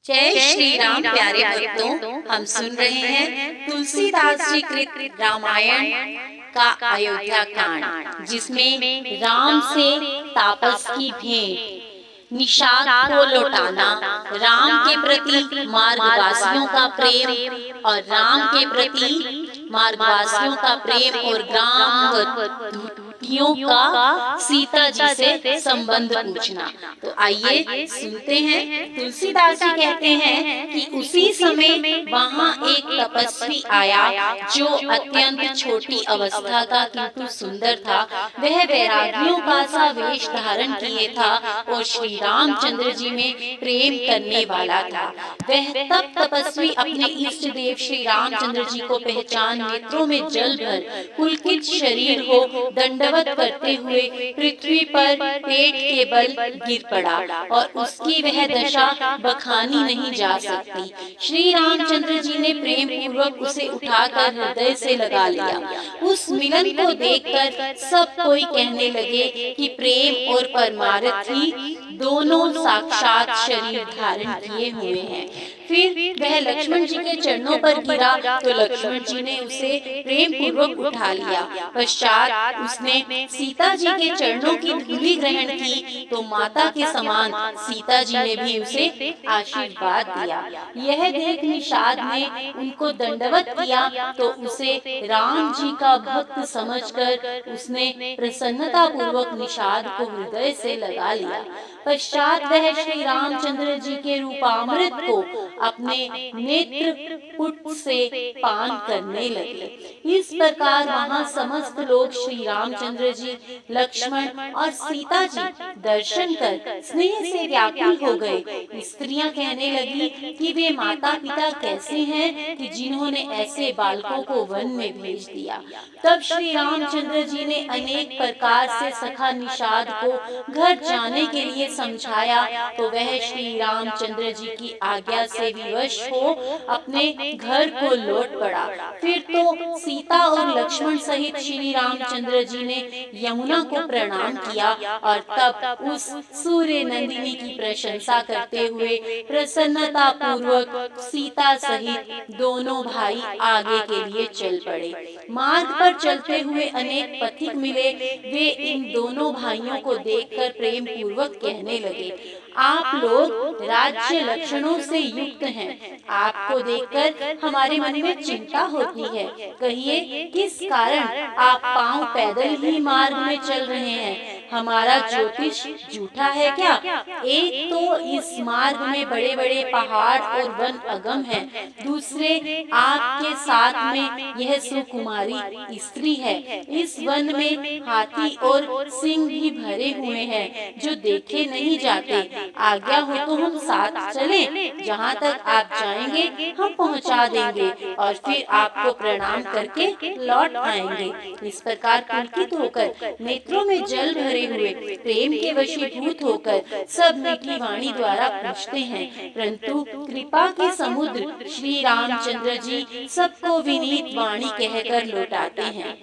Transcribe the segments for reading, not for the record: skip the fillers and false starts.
जय श्री राम प्यारे भक्तों, हम सुन रहे हैं तुलसीदास जी कृत रामायण का अयोध्या कांड, जिसमें राम से तापस की भेंट, निषाद को लौटाना, राम के प्रति मार्गवासियों का प्रेम और राम के प्रति मार्गवासियों का प्रेम और ग्रामवासियों का सीता जी से संबंध पूछना। तो आइए सुनते हैं। तुलसीदास जी कहते हैं कि उसी समय वहाँ एक तपस्वी आया जो अत्यंत छोटी अवस्था का किंतु सुंदर था। वह वैरागियों का सा वेश धारण किए था और श्री रामचंद्र जी में प्रेम करने वाला था। वह तब तपस्वी अपने इष्ट देव श्री रामचंद्र जी को पहचान नेत्रों में जल भर पुलकित शरीर हो दंडवत करते हुए पृथ्वी पर पेट के बल गिर पड़ा और उसकी वह दशा बखानी नहीं जा सकती। श्री रामचंद्र जी ने प्रेम पूर्वक उसे उठाकर हृदय से लगा लिया। उस मिलन को देखकर सब कोई कहने लगे कि प्रेम और परमार्थ ही दोनों साक्षात शरीर धारण किए हुए हैं। फिर वह लक्ष्मण जी के चरणों पर गिरा तो लक्ष्मण जी ने उसे प्रेम पूर्वक उठा लिया। पश्चात उसने सीता जी के चरणों की धूलि ग्रहण की तो माता के समान सीता जी ने भी उसे आशीर्वाद दिया। यह देख निषाद ने उनको दंडवत किया तो उसे राम जी का भक्त समझकर उसने प्रसन्नता पूर्वक निषाद को हृदय से लगा लिया। पश्चात वह श्री रामचंद्र जी के रूपामृत को अपने नेत्र पुट से पान करने लगे। इस प्रकार वहाँ समस्त लोग श्री रामचंद्र जी, लक्ष्मण और सीता जी दर्शन कर स्नेह से व्याकुल हो गए। स्त्रियां कहने लगी कि वे माता पिता कैसे हैं कि जिन्होंने ऐसे बालकों को वन में भेज दिया। तब श्री रामचंद्र जी ने अनेक प्रकार से सखा निषाद को घर जाने के लिए समझाया तो वह श्री रामचंद्र जी की आज्ञा से विवश हो अपने घर को लौट पड़ा। फिर तो सीता और लक्ष्मण सहित श्री रामचंद्र जी ने यमुना को प्रणाम किया और तब उस सूर्य नंदिनी की प्रशंसा करते हुए प्रसन्नता पूर्वक सीता सहित दोनों भाई आगे के लिए चल पड़े। मार्ग पर चलते हुए अनेक पथिक मिले। वे इन दोनों भाइयों को देखकर प्रेम पूर्वक कहने लगे, आप लोग राज्य लक्षणों से युक्त हैं। आपको देखकर हमारे मन में चिंता होती है। कहिए किस कारण आप पांव पैदल ही मार्ग में चल रहे हैं? हमारा ज्योतिष झूठा है क्या? एक तो इस मार्ग में बड़े बड़े पहाड़ और वन अगम हैं। दूसरे आपके साथ में यह सुकुमारी स्त्री है। इस वन में हाथी और सिंह भी भरे हुए हैं जो देखे नहीं जाते। आज्ञा हो तो हम साथ चलें। जहाँ तक आप जाएंगे हम पहुँचा देंगे और फिर आपको प्रणाम करके लौट आएंगे। इस प्रकार पुलकित होकर नेत्रों में जल भरे हुए प्रेम के वशीभूत होकर सब मीठी वाणी द्वारा पूछते हैं, परंतु कृपा के समुद्र श्री रामचंद्र जी सबको विनीत वाणी कहकर लौटाते हैं।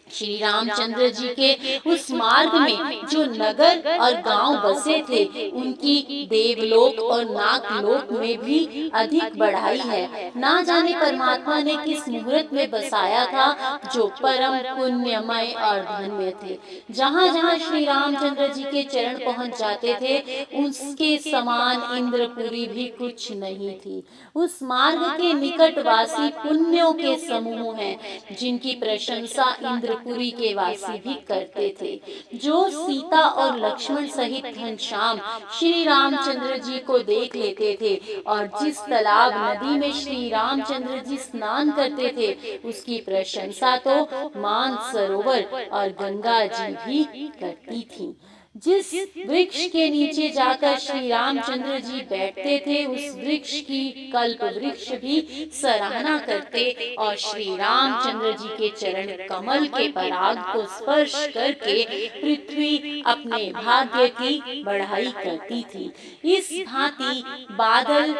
श्री रामचंद्र जी के उस मार्ग में जो नगर और गांव बसे थे उनकी देवलोक और नागलोक में भी अधिक बढ़ाई है। ना जाने परमात्मा ने किस मुहूर्त में बसाया था जो परम पुण्यमय और धन्य थे। जहाँ जहाँ श्री रामचंद्र जी के चरण पहुँच जाते थे उसके समान इंद्रपुरी भी कुछ नहीं थी। उस मार्ग के निकटवासी पुण्यों के समूह हैं जिनकी प्रशंसा इंद्रपुरी के वासी भी करते थे। जो सीता और लक्ष्मण सहित घनश्याम श्री रामचंद्र जी को देख लेते थे और जिस तालाब नदी में श्री रामचंद्र जी स्नान करते थे उसकी प्रशंसा तो मानसरोवर और गंगा जी भी करती थी। जिस वृक्ष के नीचे जाकर श्री रामचंद्र जी बैठते थे उस वृक्ष की कल्प वृक्ष भी सराहना करते और श्री रामचंद्र जी के चरण कमल के पराग को स्पर्श करके पृथ्वी अपने भाग्य की बढ़ाई करती थी। इस भांति बादल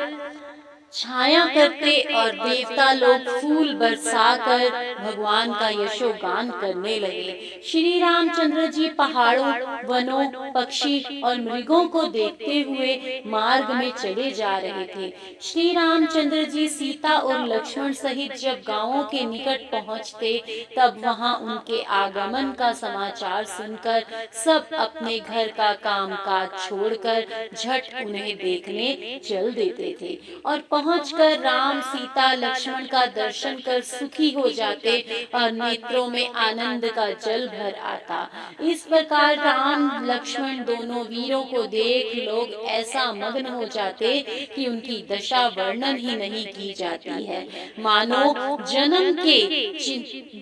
छाया करते और देवता लोग फूल बरसाकर भगवान का यशोगान करने लगे। श्री रामचंद्र जी पहाड़ों, वनों, पक्षी और मृगों को देखते हुए मार्ग में चले जा रहे थे। श्री रामचंद्र जी सीता और लक्ष्मण सहित जब गांवों के निकट पहुंचते, तब वहां उनके आगमन का समाचार सुनकर सब अपने घर का कामकाज छोड़कर झट उन्हें देखने चल देते थे और पहुंचकर राम, सीता, लक्ष्मण का दर्शन कर सुखी हो जाते और नेत्रों में आनंद का जल भर आता। इस प्रकार राम लक्ष्मण दोनों वीरों को देख लोग ऐसा मग्न हो जाते कि उनकी दशा वर्णन ही नहीं की जाती है। मानो जन्म के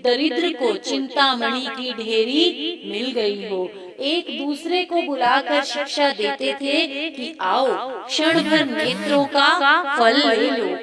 दरिद्र को चिंतामणि की ढेरी मिल गई हो। एक दूसरे को बुलाकर शिक्षा देते थे कि आओ क्षण भर नेत्रों का फल ले लो।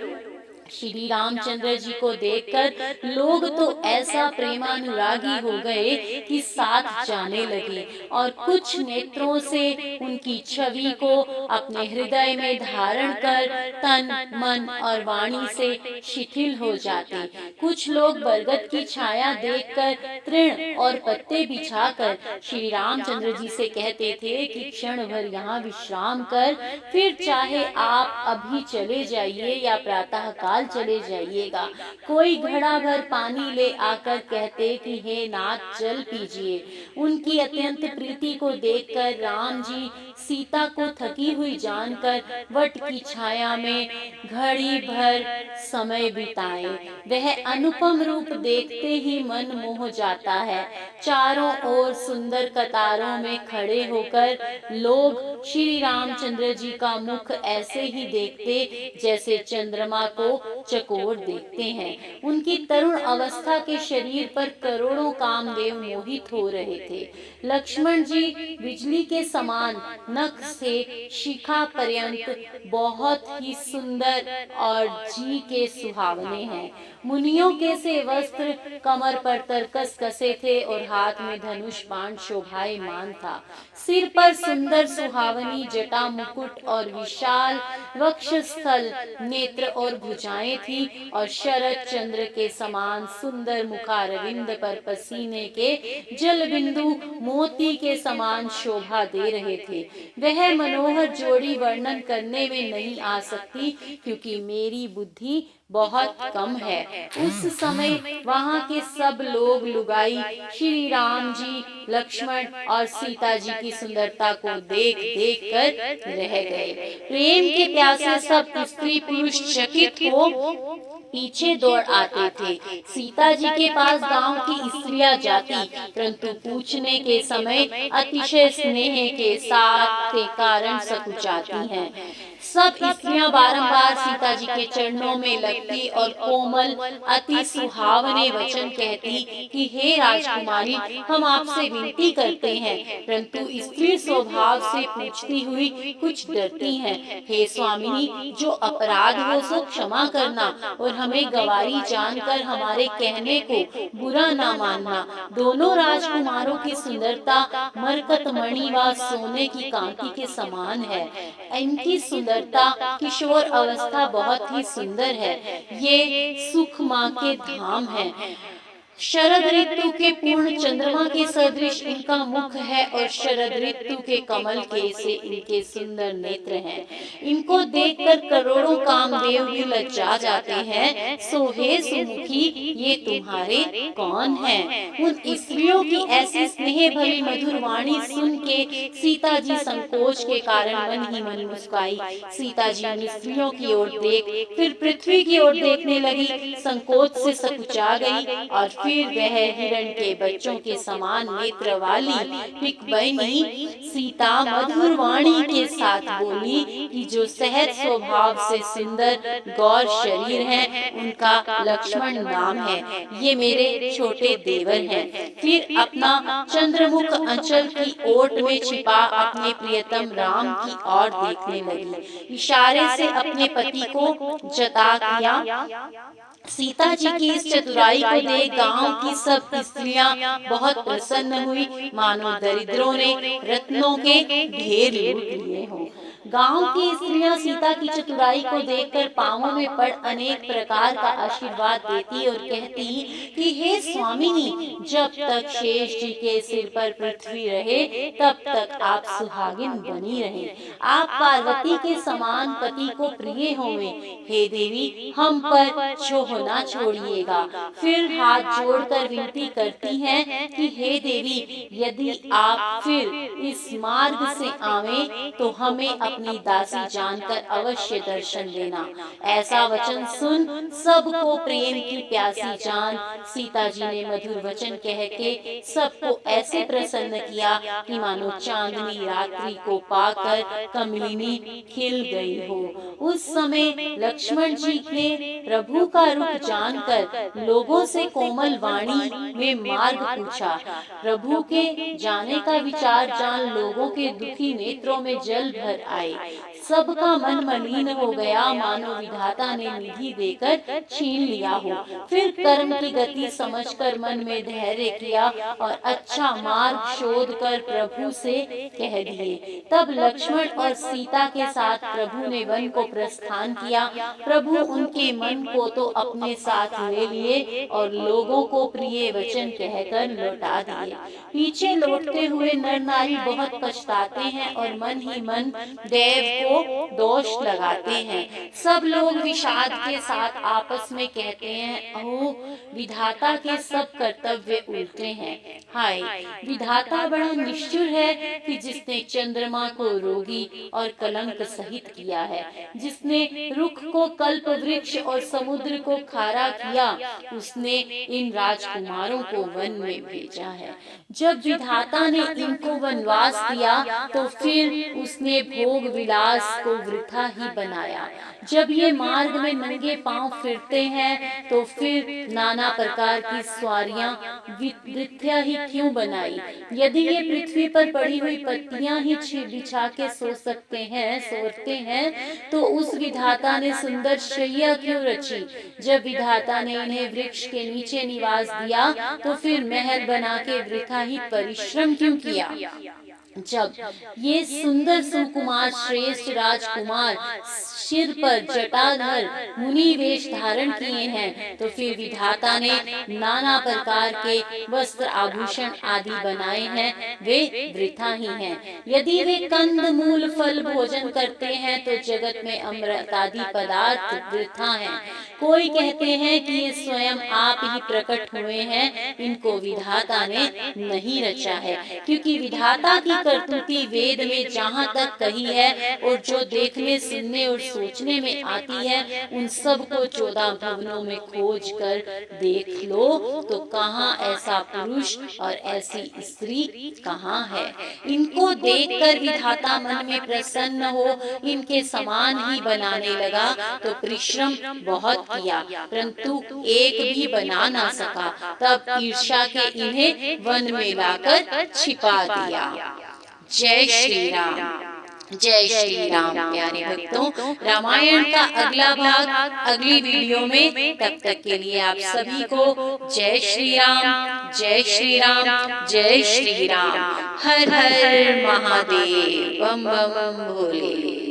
श्री रामचंद्र जी को देखकर लोग तो ऐसा प्रेमानुरागी हो गए कि साथ जाने लगे और कुछ नेत्रों से उनकी छवि को अपने हृदय में धारण कर तन, मन और वाणी से शिथिल हो जाते। कुछ लोग बरगद की छाया देखकर तृण और पत्ते बिछाकर श्री रामचंद्र जी से कहते थे कि क्षण भर यहाँ विश्राम कर फिर चाहे आप अभी चले जाइए या प्रातः काल चले जाइएगा। कोई घड़ा भर पानी ले आकर कहते कि हे नाथ जल पीजिए। उनकी अत्यंत प्रीति को देखकर राम जी सीता को थकी हुई जानकर वट की छाया में घड़ी भर समय बिताए। वह अनुपम रूप देखते ही मन मोह जाता है। चारों ओर सुंदर कतारों में खड़े होकर लोग श्री रामचंद्र जी का मुख ऐसे ही देखते जैसे चंद्रमा को चकोर देखते हैं। उनकी तरुण अवस्था के शरीर पर करोड़ों कामदेव मोहित हो रहे थे। लक्ष्मण जी बिजली के समान नख से शिखा पर्यंत बहुत ही सुंदर और जी के सुहावने हैं। मुनियों के से वस्त्र कमर पर तरकस कसे थे और हाथ में धनुष बाण शोभायमान था। सिर पर सुंदर सुहावनी जटा, मुकुट और विशाल वक्षस्थल, नेत्र और भुजाएं थी और शरद चंद्र के समान सुंदर मुखारविंद पर पसीने के जल बिंदु मोती के समान शोभा दे रहे थे। वह मनोहर जोड़ी वर्णन करने में नहीं आ सकती, क्योंकि मेरी बुद्धि बहुत कम है। उस समय वहाँ के सब लोग लुगाई श्री राम जी, लक्ष्मण और सीता जी की सुंदरता को देख देख कर रह गए। प्रेम के प्यासे सब स्त्री पुरुष चकित हो पीछे दौड़ आते थे। सीता जी के पास गांव की स्त्रियां जाती, परंतु पूछने के समय अतिशय स्नेह के साथ के कारण सकुचाती हैं। सब स्त्रियां बारंबार सीता जी के चरणों में लगती और कोमल अति सुहावने वचन कहती कि हे राजकुमारी, हम आपसे विनती करते हैं। परंतु स्त्री स्वभाव से पूछती हुई कुछ डरती हैं। हे स्वामिनी, जो अपराध हो सो क्षमा करना और हमें गवारी जानकर हमारे कहने को बुरा ना मानना। दोनों राजकुमारों की सुंदरता मरकत मणि व सोने की कांति के समान है। इनकी सुंदरता किशोर अवस्था बहुत ही सुंदर है। ये सुख माँ के धाम है। शरद ऋतु के पूर्ण चंद्रमा के सदृश इनका मुख है और शरद ऋतु के कमल के से इनके सुंदर नेत्र हैं। इनको देखकर करोड़ों कामदेव भी लज्जा जाते हैं। सो हे सुमुखी, ये तुम्हारे कौन हैं? उन स्त्रियों की ऐसी स्नेह भरी मधुर वाणी सुन के सीता जी संकोच के कारण मन ही मन मुस्काई। सीता जी उन स्त्रियों की ओर देख फिर पृथ्वी की ओर देखने लगी, संकोच से सकुचा गई और फिर वह हिरण के बच्चों के समान नेत्र वाली पिकबैनी सीता मधुर वाणी के साथ बोली कि जो सहज स्वभाव से सुंदर गौर शरीर है, उनका लक्ष्मण नाम है। ये मेरे छोटे देवर हैं। फिर अपना चंद्रमुख अंचल की ओट में छिपा अपने प्रियतम राम की ओर देखने लगी। इशारे से अपने पति को जता किया। सीता जी की इस चतुराई को देख गांव की सब स्त्रियां बहुत प्रसन्न हुई, मानो दरिद्रों ने रत्नों के ढेर लूट लिए हों। गांव की स्त्रियां सीता की चतुराई को देखकर पांवों में पड़ अनेक प्रकार का आशीर्वाद देती और कहती कि हे स्वामिनी, जब तक शेष जी के सिर पर पृथ्वी रहे तब तक आप सुहागिन बनी रहे, आप पार्वती के समान पति को प्रिय होवे। हे देवी, हम पर छोह ना छोड़िएगा। फिर हाथ जोड़कर विनती करती हैं कि हे देवी, यदि आप फिर इस मार्ग से आवे तो हमें अपनी दासी जानकर अवश्य दर्शन देना। ऐसा वचन सुन सबको प्रेम की प्यासी जान सीता जी ने मधुर वचन कह के सबको ऐसे प्रसन्न किया कि मानो चांदनी रात्रि को पाकर कमलिनी खिल गई हो। उस समय लक्ष्मण जी ने प्रभु का रूप जानकर लोगों से कोमल वाणी में मार्ग पूछा। प्रभु के जाने का विचार जान लोगों के दुखी नेत्रों में जल भर आए। सबका मन मलिन हो गया, मानो विधाता ने निधि देकर छीन लिया हो। फिर कर्म की गति समझकर मन में धैर्य किया और अच्छा मार्ग शोध कर प्रभु से कह दिए। तब लक्ष्मण और सीता के साथ प्रभु ने वन को प्रस्थान किया। प्रभु उनके मन को तो अपने साथ ले लिए और लोगों को प्रिय वचन कहकर लौटा दिए। पीछे लौटते हुए नर नारी बहुत पछताते हैं और मन ही मन देव को दोष लगाते हैं। सब लोग विषाद के साथ आपस में कहते हैं, ओह, विधाता के सब कर्तव्य उल्टे हैं। हाय, विधाता बड़ा निष्ठुर है कि जिसने चंद्रमा को रोगी और कलंक सहित किया है, जिसने रुख को कल्प वृक्ष और समुद्र को खारा किया, उसने इन राजकुमारों को वन में भेजा है। जब विधाता ने इनको वनवास दिया तो फिर उसने भोग विलास को वृथा ही बनाया। जब ये मार्ग में नंगे पांव फिरते हैं तो फिर नाना प्रकार की सवारियां वृथा ही क्यों बनाई। यदि ये पृथ्वी पर पड़ी हुई पत्तियां ही बिछा के सोते हैं तो उस विधाता ने सुंदर शैया क्यों रची। जब विधाता ने इन्हें वृक्ष के नीचे निवास दिया तो फिर महल बना के वृथा ही परिश्रम क्यों किया। जब ये सुंदर सुकुमार श्रेष्ठ राजकुमार सिर पर जटाधर मुनि वेश धारण किए हैं तो फिर विधाता ने नाना प्रकार के वस्त्र आभूषण आदि बनाए हैं, वे वृथा ही हैं। यदि वे कंद मूल फल भोजन करते हैं तो जगत में अमृत आदि पदार्थ वृथा हैं। कोई कहते हैं कि ये स्वयं आप ही प्रकट हुए हैं, इनको विधाता ने नहीं रचा है, क्योंकि विधाता की करतूती वेद में जहाँ तक कही है और जो देखने सुनने और सोचने में आती है उन सब को 14 भवनों में खोज कर देख लो तो कहाँ ऐसा पुरुष और ऐसी स्त्री कहाँ है। इनको देखकर विधाता मन में प्रसन्न हो इनके समान ही बनाने लगा तो परिश्रम बहुत किया परंतु एक भी बना ना सका। तब ईर्ष्या के इन्हें वन में लाकर छिपा दिया। जय श्री राम। जय श्री राम। प्यारे भक्तों, रामायण का अगला भाग अगली वीडियो में। तब तक के लिए आप सभी को जय श्री राम, जय श्री राम, जय श्री राम। हर हर महादेव, बम बम भोले।